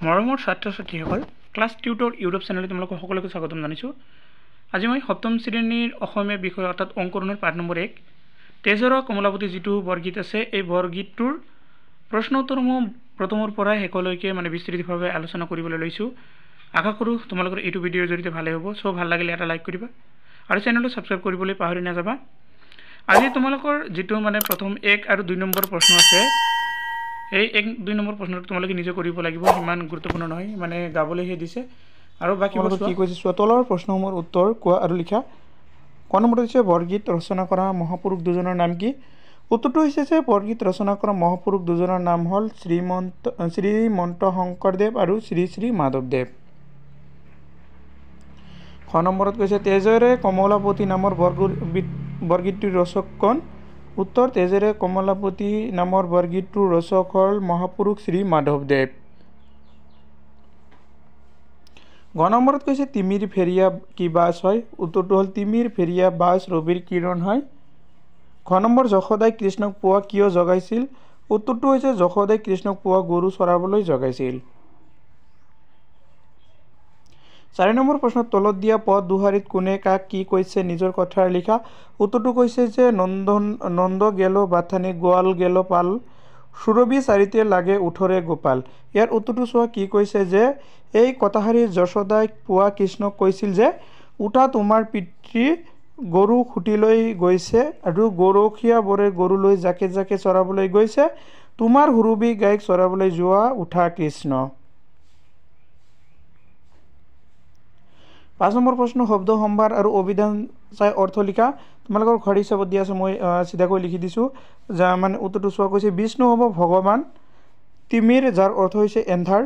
মৰমৰ ছাত্ৰ ছাত্ৰীসকল, ক্লাছ টিউটৰ ইউটিউব চেনেলে তোমালোকক সকলোকে স্বাগতম জনাইছোঁ। আজি মই সপ্তম শ্ৰেণীৰ অসমীয়া বিষয় অৰ্থাৎ অংকৰণৰ পাঠ নম্বৰ 1 তেজৰ কমলাপতি যিটো বৰগীত আছে, এই বৰগীতটোৰ প্ৰশ্ন উত্তৰসমূহ প্ৰথমৰ পৰা শেষলৈকে বিস্তৃতভাৱে আলোচনা কৰিবলৈ লৈছোঁ। আশা কৰোঁ তোমালোকৰ এইটো ভিডিঅ'ৰ জৰিয়তে ভালে হ'ব। চ' ভাল লাগিলে এটা লাইক কৰিবা আৰু চেনেলটো ছাবস্ক্ৰাইব কৰিবলৈ পাহৰি নাযাবা। আজি তোমালোকৰ যিটো প্ৰথম 1 আৰু 2 নম্বৰ প্ৰশ্ন আছে, এই 1-2 নম্বৰ প্ৰশ্নটো তোমালোকে নিজে কৰিব লাগিব, ইমান গুৰুত্বপূৰ্ণ নহয়, গাবলৈহে দিছে আৰু বাকী কি কৈছে চোৱা। তলৰ প্ৰশ্নসমূহৰ উত্তৰ কোৱা আৰু লিখা। ক নম্বৰটো হৈছে বৰগীত ৰচনা কৰা মহাপুৰুষ দুজনৰ নাম কি? উত্তৰটো হৈছে যে বৰগীত ৰচনা কৰা মহাপুৰুষ দুজনৰ নাম হ'ল শ্ৰীমন্ত শংকৰদেৱ আৰু শ্ৰী শ্ৰী মাধৱদেৱ। খ নম্বৰত কৈছে তেজেৰে কমলাপতি নামৰ বৰগীতটিৰ ৰচক কোন? উত্তৰ তেজেৰে কমলাপতি নামৰ বৰগীতটোৰ ৰচক হ'ল মহাপুৰুষ শ্ৰী মাধৱদেৱ। গ নম্বৰত কৈছে তিমিৰ ফেৰিয়া কি বাছ হয়? উত্তৰটো হ'ল তিমিৰ ফেৰিয়া বাছ ৰবিৰ কিৰণ হয়। খ নম্বৰ যশোদাই কৃষ্ণক পুৱা কিয় জগাইছিল? উত্তৰটো হৈছে যশোদাই কৃষ্ণক পুৱা গৰু চৰাবলৈ জগাইছিল। 4 নম্বৰ প্ৰশ্নত তলত দিয়া পদ দুহাৰীত কোনে কাক কি কৈছে নিজৰ কথাৰে লিখা। উত্তৰটো কৈছে যে নন্দ গেল বাথানে গোৱাল গেল পাল, সুৰভি চাৰিতে লাগে উঠৰে গোপাল। ইয়াৰ উত্তৰটো চোৱা। কি কৈছে যে এই কথাষাৰি যশোদাই পুৱা কৃষ্ণক কৈছিল যে উঠা তোমাৰ পিতৃ গৰু খুটিলৈ গৈছে আৰু গৰখীয়া বৰে গৰুলৈ জাকে জাকে চৰাবলৈ গৈছে, তোমাৰ সুৰভি গাইক চৰাবলৈ যোৱা উঠা কৃষ্ণ। 5 নম্বৰ প্ৰশ্ন শব্দ সম্ভাৰ আৰু অভিধান চাই অৰ্থ লিখা। তোমালোকৰ ঘৰ হিচাপত দিয়া আছে, মই চিধাকৈ লিখি দিছোঁ। উত্তৰটো চোৱা। কৈছে বিষ্ণু হ'ব ভগৱান, তিমিৰ যাৰ অৰ্থ হৈছে এন্ধাৰ,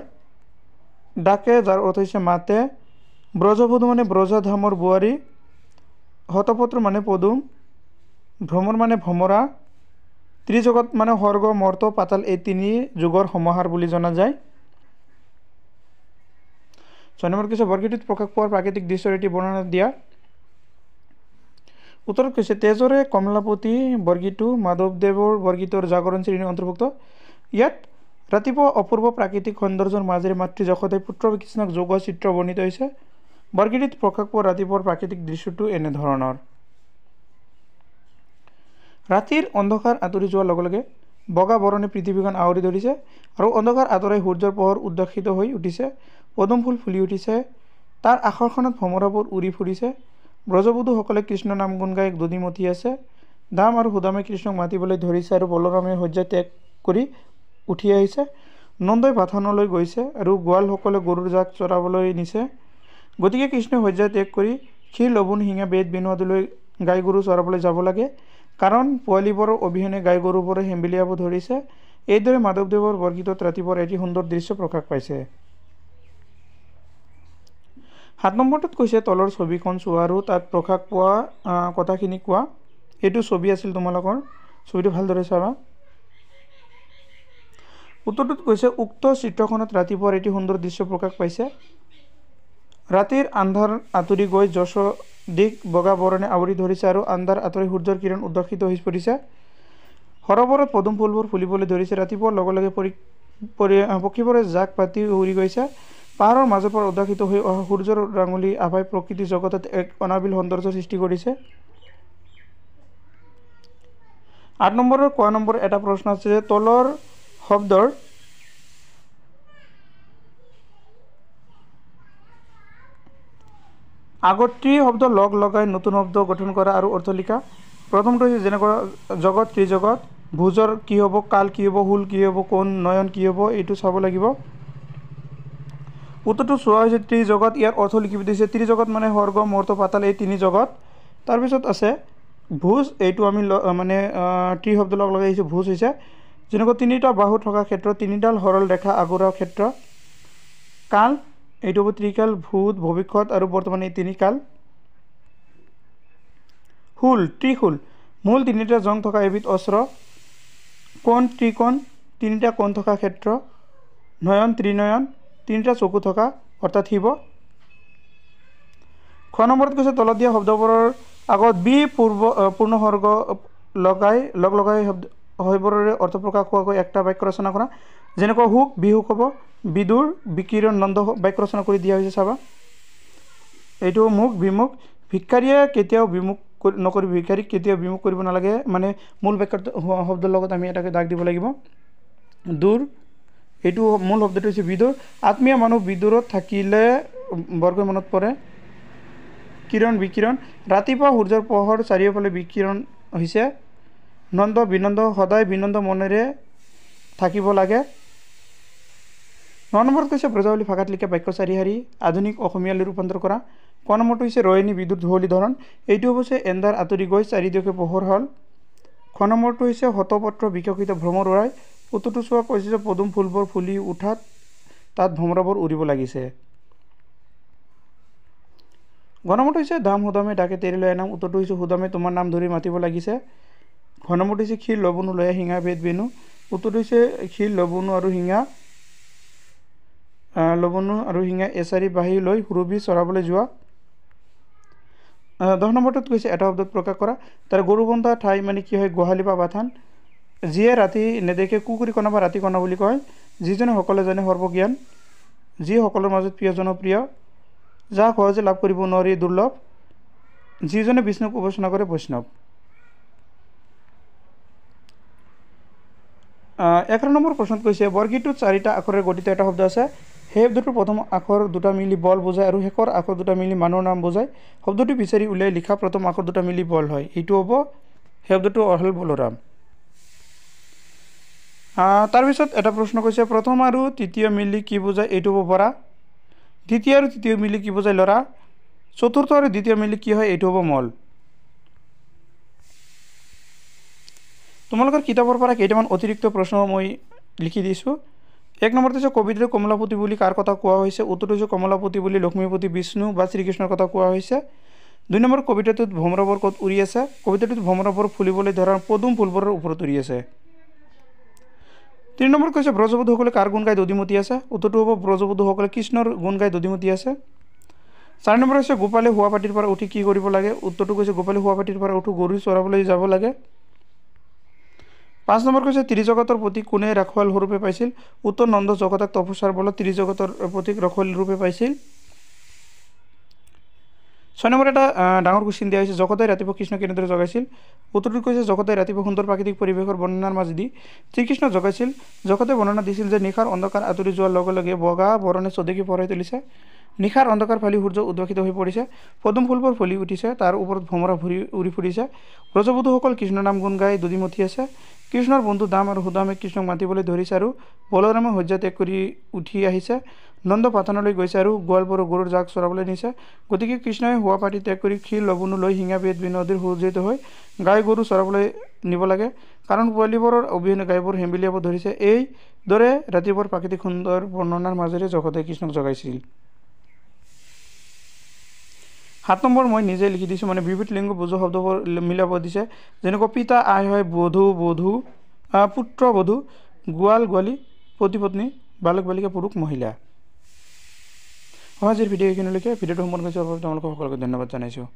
ডাকে যাৰ অৰ্থ হৈছে মাতে, ব্ৰজবধূ ব্ৰজধামৰ বোৱাৰী, শতপত্ৰ পদুম, ভ্ৰমৰ ভ্ৰমৰা, ত্ৰিজগত স্বৰ্গ মৰ্ত পাতাল, এই তিনি যুগৰ সমাহাৰ বুলি জনা যায়। 6 নম্বৰ কৈছে বৰগীতত প্ৰকাশ পোৱাৰ প্ৰাকৃতিক দৃশ্যৰ এটি বৰ্ণনা দিয়া। উত্তৰত কৈছে তেজৰে কমলাপতি বৰগীতটো মাধৱদেৱৰ বৰগীতৰ জাগৰণ শ্ৰেণীৰ অন্তৰ্ভুক্ত। ইয়াত ৰাতিপুৱা অপূৰ্ব প্ৰাকৃতিক সৌন্দৰ্যৰ মাজেৰে মাতৃ যশোদাই পুত্ৰ কৃষ্ণক যোগোৱা চিত্ৰ বৰ্ণিত হৈছে। বৰগীতত প্ৰকাশ পোৱা ৰাতিপুৱাৰ প্ৰাকৃতিক দৃশ্যটো এনেধৰণৰ। ৰাতিৰ অন্ধকাৰ আঁতৰি যোৱাৰ লগে লগে বগা বৰণে পৃথিৱীখন আৱৰি ধৰিছে আৰু অন্ধকাৰ আঁতৰাই সূৰ্যৰ পোহৰ উদ্ভাসিত হৈ উঠিছে। পদুম ফুল ফুলি উঠিছে, তাৰ আকৰ্ষণত ভ্ৰমৰাবোৰ উৰি ফুৰিছে। ব্ৰজবধূসকলে কৃষ্ণ নাম গুণ গাই দধি মথি আছে। দাম আৰু সুদামে কৃষ্ণক মাতিবলৈ ধৰিছে আৰু বলৰামে শয্যা ত্যাগ কৰি উঠি আহিছে। নন্দই বাথানলৈ গৈছে আৰু গোৱালসকলে গৰুৰ জাক চৰাবলৈ নিছে। গতিকে কৃষ্ণই শয্যা ত্যাগ কৰি ক্ষীৰ লৱণ শিঙা বেদ বিনু আদিলৈ গাই গৰু চৰাবলৈ যাব লাগে, কাৰণ পোৱালীবোৰৰ অবিহনে গাই গৰুবোৰে হেম্বেলিয়াব ধৰিছে। এইদৰে মাধৱদেৱৰ বৰগীতত ৰাতিপুৱাৰ এটি সুন্দৰ দৃশ্য প্ৰকাশ পাইছে। 7 নম্বৰটোত কৈছে তলৰ ছবিখন চোৱা আৰু তাত প্ৰকাশ পোৱা কথাখিনি কোৱা। এইটো ছবি আছিল তোমালোকৰ, ছবিটো ভালদৰে চাবা। উত্তৰটোত কৈছে উক্ত চিত্ৰখনত ৰাতিপুৱাৰ এটি সুন্দৰ দৃশ্য প্ৰকাশ পাইছে। ৰাতিৰ আন্ধাৰ আঁতৰি গৈ যশোদিক বগা বৰণে আৱৰি ধৰিছে আৰু আন্ধাৰ আঁতৰি সূৰ্যৰ কিৰণ উদ্ভাসিত হৈ পৰিছে। সৰোবৰত পদুম ফুলবোৰ ফুলিবলৈ ধৰিছে। ৰাতিপুৱাৰ লগে লগে পক্ষীবোৰে জাক পাতি উৰি গৈছে। পাহাৰৰ মাজৰ পৰা উদ্ভাসিত হৈ অহা সূৰ্যৰ ৰাঙলী আভাই প্ৰকৃতি জগতত এক অনাবিল সৌন্দৰ্যৰ সৃষ্টি কৰিছে। 8 নম্বৰৰ ক নম্বৰ এটা প্ৰশ্ন আছে যে তলৰ শব্দৰ আগত শব্দ লগ লগাই নতুন শব্দ গঠন কৰা আৰু অৰ্থ লিখা। প্ৰথমটো হৈছে যেনেকুৱা জগত ত্ৰিজগত, ভোজৰ কি হ'ব, কাল কি হ'ব, হুল কি হ'ব, কোন নয়ন কি হ'ব, এইটো চাব লাগিব। উত্তৰটো চোৱা হৈছে ত্ৰিজগত। ইয়াৰ অৰ্থ লিখিব দিছে ত্ৰিজগত স্বৰ্গ মৰ্ত পাতাল, এই তিনি জগত। তাৰপিছত আছে ভোজ, এইটো আমি ত্ৰি শব্দ লগ লগাই আহিছোঁ। ভোজ হৈছে যেনেকুৱা তিনিটা বাহু থকা ক্ষেত্ৰ, তিনিডাল সৰল ৰেখা আগুৰা ক্ষেত্ৰ। কাল, এইটো হ'ব ত্ৰিকাল, ভূত ভৱিষ্যত আৰু বৰ্তমান, এই তিনি কাল। হুল, ত্ৰিশূল, মূল তিনিটা জং থকা এবিধ অস্ত্ৰ। কোণ, ত্ৰিকোণ, তিনিটা কোণ থকা ক্ষেত্ৰ। নয়ন, ত্ৰিনয়ন, তিনিটা চকু থকা অৰ্থাৎ শিৱ। খ নম্বৰত কৈছে তলত দিয়া শব্দবোৰৰ আগত বি পূৰ্ণসৰ্গ লগ লগাই শব্দবোৰৰে অৰ্থ প্ৰকাশ হোৱাকৈ একটা বাক্য ৰচনা কৰা। যেনেকুৱা সুখ, বিহুখ হ'ব, বিদুৰ বিকিৰণ নন্দ বাক্য ৰচনা কৰি দিয়া হৈছে চাবা এইটো মুখ বিমুখ ভিক্ষাৰীয়ে কেতিয়াও বিমুখ নকৰি ভিক্ষাৰীক কেতিয়াও বিমুখ কৰিব নালাগে মানে মূল বাক্যৰ শব্দৰ লগত আমি এটাকে দাগ দিব লাগিব দূৰ এইটো মূল শব্দটো হৈছে বিদুৰ আত্মীয় মানুহ বিদুৰত থাকিলে বৰ্গ মনত পৰে কিৰণ বিকিৰণ ৰাতিপুৱা সূৰ্যৰ পোহৰ চাৰিওফালে বিকিৰণ হৈছে নন্দ বিনন্দ সদায় বিনন্দ মনেৰে থাকিব লাগে 9 নম্বৰত কৈছে ব্ৰজাৱলী ভাষাত লিখা বাক্য চাৰিহাৰী আধুনিক অসমীয়ালৈ ৰূপান্তৰ কৰা ক নম্বৰটো হৈছে ৰয়নী বিদ্যুৎ ধুৱলী ধৰণ এইটো হৈছে এন্ধাৰ আঁতৰি গৈ চাৰিদিশে পোহৰ হ'ল খ নম্বৰটো হৈছে হতপত্ৰ বিকশিত ভ্ৰমৰ উৰাই উত্তৰটো চোৱা কৈছে যে পদুম ফুলবোৰ ফুলি উঠাত তাত ভ্ৰমৰাবোৰ উৰিব লাগিছে গ নম্বৰটো হৈছে দাম সুদামে ডাকে তেৰি লৈ নাম উত্তৰটো হৈছে সুদামে তোমাৰ নাম ধৰি মাতিব লাগিছে ঘ নম্বৰটো হৈছে ক্ষীৰ লবণু লৈ শিঙা ভেদ বেনু উত্তৰটো হৈছে ক্ষীৰ লবণু আৰু শিঙা এচাৰি বাঢ়ি লৈ সুৰভি চৰাবলৈ যোৱা 10 নম্বৰটোত কৈছে এটা শব্দত প্ৰকাশ কৰা তাৰ গৰু বন্ধা ঠাই মানে কি হয় গোহালি বা বাথান যিয়ে ৰাতি নেদেখে কুকুৰি কণা বা ৰাতি কণা বুলি কয় যিজনে সকলোৱে জানে সৰ্বজ্ঞান যি সকলৰ মাজত প্ৰিয় জনপ্ৰিয় যাক সহজে লাভ কৰিব নোৱাৰি দুৰ্লভ যিজনে বিষ্ণুক উপাসনা কৰে বৈষ্ণৱ 11 নম্বৰ প্ৰশ্নত কৈছে বৰগীতটোত 4টা আখৰেৰে গঠিত এটা শব্দ আছে সেই শব্দটোৰ প্ৰথম আখৰ দুটা মিলি বল বুজায় আৰু শেষৰ আখৰ দুটা মিলি মানুহৰ নাম বুজায় শব্দটো বিচাৰি উলিয়াই লিখা প্ৰথম আখৰ দুটা মিলি বল হয় এইটো হ'ব সেই শব্দটো হ'ল বলৰাম তাৰপিছত এটা প্ৰশ্ন কৈছে প্ৰথম আৰু তৃতীয় মিলি কি বুজায় এইটো হ'ব বৰা দ্বিতীয় আৰু তৃতীয় মিলি কি বুজায় লৰা চতুৰ্থ আৰু দ্বিতীয় মিলি কি হয় এইটো হ'ব মল তোমালোকৰ কিতাপৰ পৰা কেইটামান অতিৰিক্ত প্ৰশ্ন মই লিখি দিছোঁ 1 নম্বৰটো হৈছে কবিতাৰ কমলাপতি বুলি কাৰ কথা কোৱা হৈছে উত্তৰটো হৈছে কমলাপতি বুলি লক্ষ্মীপতি বিষ্ণু বা শ্ৰীকৃষ্ণৰ কথা কোৱা হৈছে 2 নম্বৰ কবিতাটোত ভ্ৰমৰাবোৰ ক'ত উৰি আছে কবিতাটোত ভ্ৰমৰাবোৰ ফুলিবলৈ ধৰা পদুম ফুলবোৰৰ ওপৰত উৰি আছে 3 নম্বৰ কৈছে ব্ৰজবধূসকলে কাৰ গুণ গাই দধিমতী আছে উত্তৰটো হ'ব ব্ৰজবধূসকলে কৃষ্ণৰ গুণ গাই দধিমতী আছে 4 নম্বৰ হৈছে গোপালে শুৱাপাটিৰ পৰা উঠি কি কৰিব লাগে উত্তৰটো কৈছে গোপালে শুৱাপাটিৰ পৰা উঠি গৰু চৰাবলৈ যাব লাগে 5 নম্বৰ কৈছে ত্ৰিজগতৰ প্ৰতীক কোনে ৰাখৱাল ৰূপে পাইছিল উত্তৰ নন্দ জগতক তপস্যাৰ বলত ত্ৰিজগতৰ প্ৰতীক ৰাখৱাল ৰূপে পাইছিল 6 নম্বৰ এটা ডাঙৰ কুৱেশ্যন দিয়া হৈছে জগতে ৰাতিপুৱা কৃষ্ণ কেনেদৰে জগাইছিল উত্তৰটো কৈছে জগতে ৰাতিপুৱা সুন্দৰ প্ৰাকৃতিক পৰিৱেশৰ বৰ্ণনাৰ মাজেদি শ্ৰীকৃষ্ণ জগাইছিল জগতে বৰ্ণনা দিছিল যে নিশাৰ অন্ধকাৰ আঁতৰি যোৱাৰ লগে লগে বগা বৰণে চদেকি পৰাই তুলিছে নিশাৰ অন্ধকাৰ ফালি সূৰ্য উদ্ভাসিত হৈ পৰিছে পদুম ফুলবোৰ ফুলি উঠিছে তাৰ ওপৰত ভ্ৰমৰা উৰি ফুৰিছে ব্ৰজবধূসকল কৃষ্ণ নাম গুণ গাই দধিমতী আছে কৃষ্ণৰ বন্ধু দাম আৰু সুদামে কৃষ্ণক মাতিবলৈ ধৰিছে আৰু বলৰামে শয্যা ত্যাগ কৰি উঠি আহিছে নন্দ পাথানলৈ গৈছে আৰু গোৱালবোৰ গৰুৰ জাক চৰাবলৈ নিছে গতিকে কৃষ্ণই শুৱাপাটি ত্যাগ কৰি ক্ষীৰ লবণু লৈ শিঙা বেদ নদীৰ সুজিত হৈ গাই গৰু চৰাবলৈ নিব লাগে কাৰণ পোৱালিবোৰৰ অবিহনে গাইবোৰ হেম্বিলিয়াব ধৰিছে এইদৰে ৰাতিপুৱাৰ প্ৰাকৃতিক সুন্দৰ বৰ্ণনাৰ মাজেৰে জগতে কৃষ্ণক জগাইছিল 7 নম্বৰ মই নিজে লিখি দিছোঁ মানে বিবিধ লিংগ বুজো শব্দবোৰ মিলাব দিছে যেনেকৈ পিতা আই হয় বধূ পুত্ৰ বধূ গোৱাল গোৱালি পতি পত্নী বালক বালিকা পুৰুষ মহিলা আজিৰ ভিডিঅ' এইখিনিলৈকে ভিডিঅ'টো সম্পূৰ্ণ কৰাৰ বাবে তোমালোকক সকলোকে ধন্যবাদ জনাইছোঁ